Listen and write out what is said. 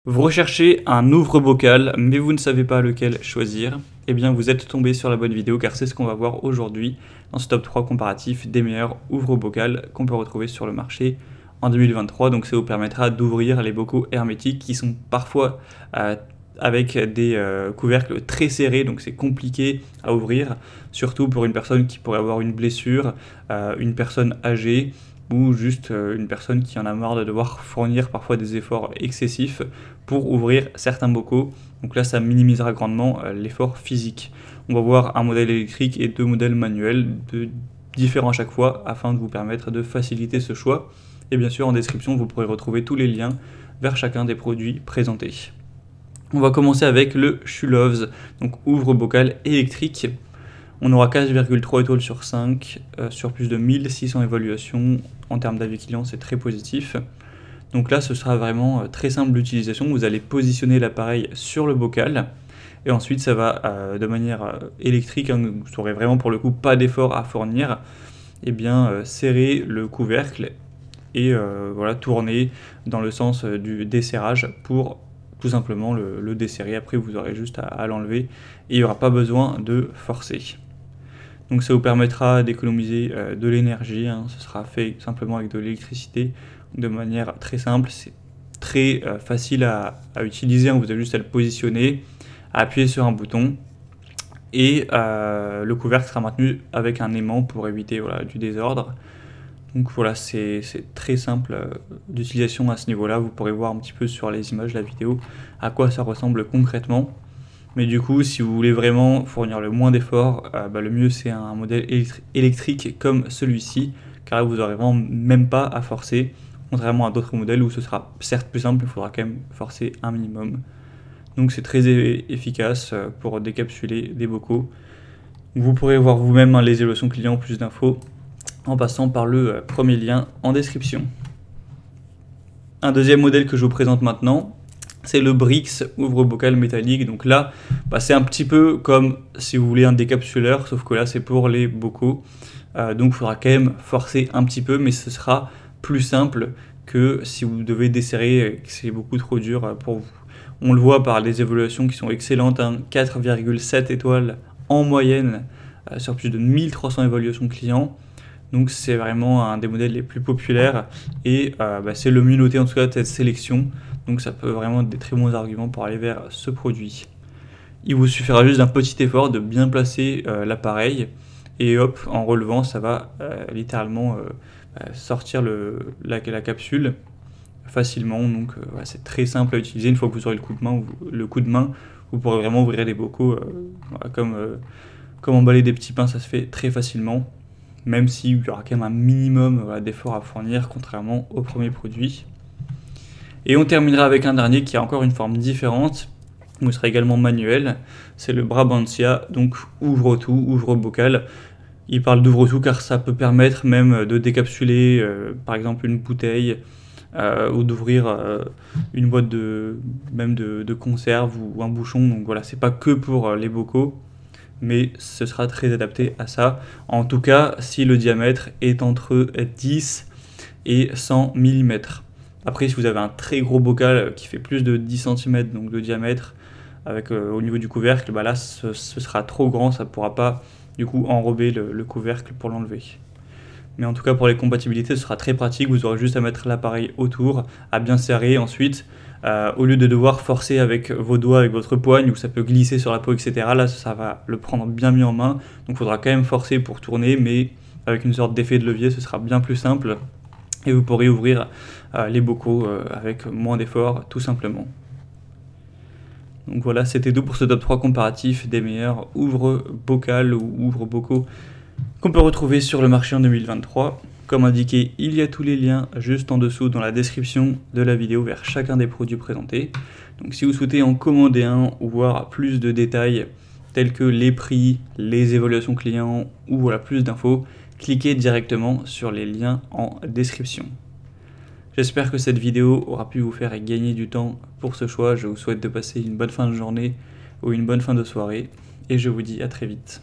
Vous recherchez un ouvre-bocal, mais vous ne savez pas lequel choisir. Eh bien, vous êtes tombé sur la bonne vidéo car c'est ce qu'on va voir aujourd'hui dans ce top 3 comparatif des meilleurs ouvre-bocal qu'on peut retrouver sur le marché en 2023. Donc ça vous permettra d'ouvrir les bocaux hermétiques qui sont parfois avec des couvercles très serrés, donc c'est compliqué à ouvrir, surtout pour une personne qui pourrait avoir une blessure, une personne âgée, ou juste une personne qui en a marre de devoir fournir parfois des efforts excessifs pour ouvrir certains bocaux. Donc là, ça minimisera grandement l'effort physique. On va voir un modèle électrique et deux modèles manuels, différents à chaque fois, afin de vous permettre de faciliter ce choix. Et bien sûr, en description, vous pourrez retrouver tous les liens vers chacun des produits présentés. On va commencer avec le Schulovs, donc ouvre-bocal électrique. On aura 4,3 étoiles sur 5, sur plus de 1600 évaluations. En termes d'avis client, c'est très positif. Donc là, ce sera vraiment très simple d'utilisation. Vous allez positionner l'appareil sur le bocal. Et ensuite, ça va de manière électrique, hein, vous n'aurez vraiment pour le coup pas d'effort à fournir. Et bien, serrer le couvercle et voilà, tourner dans le sens du desserrage pour tout simplement le desserrer. Après, vous aurez juste à l'enlever et il n'y aura pas besoin de forcer. Donc ça vous permettra d'économiser de l'énergie, hein. Ce sera fait simplement avec de l'électricité de manière très simple. C'est très facile à utiliser, hein. Vous avez juste à le positionner, à appuyer sur un bouton et le couvercle sera maintenu avec un aimant pour éviter du désordre. Donc voilà, c'est très simple d'utilisation à ce niveau-là. Vous pourrez voir un petit peu sur les images, la vidéo, à quoi ça ressemble concrètement. Mais du coup, si vous voulez vraiment fournir le moins d'efforts, le mieux c'est un modèle électrique comme celui-ci, car là vous n'aurez vraiment même pas à forcer, contrairement à d'autres modèles où ce sera certes plus simple, il faudra quand même forcer un minimum. Donc c'est très efficace pour décapsuler des bocaux. Vous pourrez voir vous-même les évaluations clients, plus d'infos, en passant par le premier lien en description. Un deuxième modèle que je vous présente maintenant, c'est le Brix ouvre-bocal métallique. Donc là, c'est un petit peu comme si vous voulez un décapsuleur, sauf que là c'est pour les bocaux. Donc il faudra quand même forcer un petit peu, mais ce sera plus simple que si vous devez desserrer et que c'est beaucoup trop dur pour vous. On le voit par les évaluations qui sont excellentes, hein, 4,7 étoiles en moyenne sur plus de 1300 évaluations clients. Donc c'est vraiment un des modèles les plus populaires et c'est le mieux noté en tout cas de cette sélection. Donc ça peut vraiment être des très bons arguments pour aller vers ce produit. Il vous suffira juste d'un petit effort de bien placer l'appareil et hop, en relevant, ça va littéralement sortir la capsule facilement. Donc c'est très simple à utiliser. Une fois que vous aurez le coup de main, vous pourrez vraiment ouvrir les bocaux comme emballer des petits pains, ça se fait très facilement. Même s'il y aura quand même un minimum d'efforts à fournir, contrairement au premier produit. Et on terminera avec un dernier qui a encore une forme différente, où il sera également manuel, c'est le Brabantia, donc ouvre-tout, ouvre-bocal. Il parle d'ouvre-tout car ça peut permettre même de décapsuler par exemple une bouteille, ou d'ouvrir une boîte de conserve ou un bouchon. Donc voilà, c'est pas que pour les bocaux, mais ce sera très adapté à ça. En tout cas, si le diamètre est entre 10 et 100 mm. Après, si vous avez un très gros bocal qui fait plus de 10 cm donc de diamètre, avec au niveau du couvercle, là ce sera trop grand, ça ne pourra pas du coup enrober le couvercle pour l'enlever. Mais en tout cas pour les compatibilités, ce sera très pratique, vous aurez juste à mettre l'appareil autour, à bien serrer ensuite. Au lieu de devoir forcer avec vos doigts, avec votre poigne, où ça peut glisser sur la peau, etc. Là, ça va le prendre bien mieux en main. Donc il faudra quand même forcer pour tourner, mais avec une sorte d'effet de levier, ce sera bien plus simple. Et vous pourrez ouvrir les bocaux avec moins d'efforts, tout simplement. Donc voilà, c'était tout pour ce top 3 comparatif des meilleurs ouvre-bocal ou ouvre-bocaux qu'on peut retrouver sur le marché en 2023. Comme indiqué, il y a tous les liens juste en dessous dans la description de la vidéo vers chacun des produits présentés. Donc si vous souhaitez en commander un ou voir plus de détails tels que les prix, les évaluations clients ou plus d'infos, cliquez directement sur les liens en description. J'espère que cette vidéo aura pu vous faire gagner du temps pour ce choix. Je vous souhaite de passer une bonne fin de journée ou une bonne fin de soirée et je vous dis à très vite.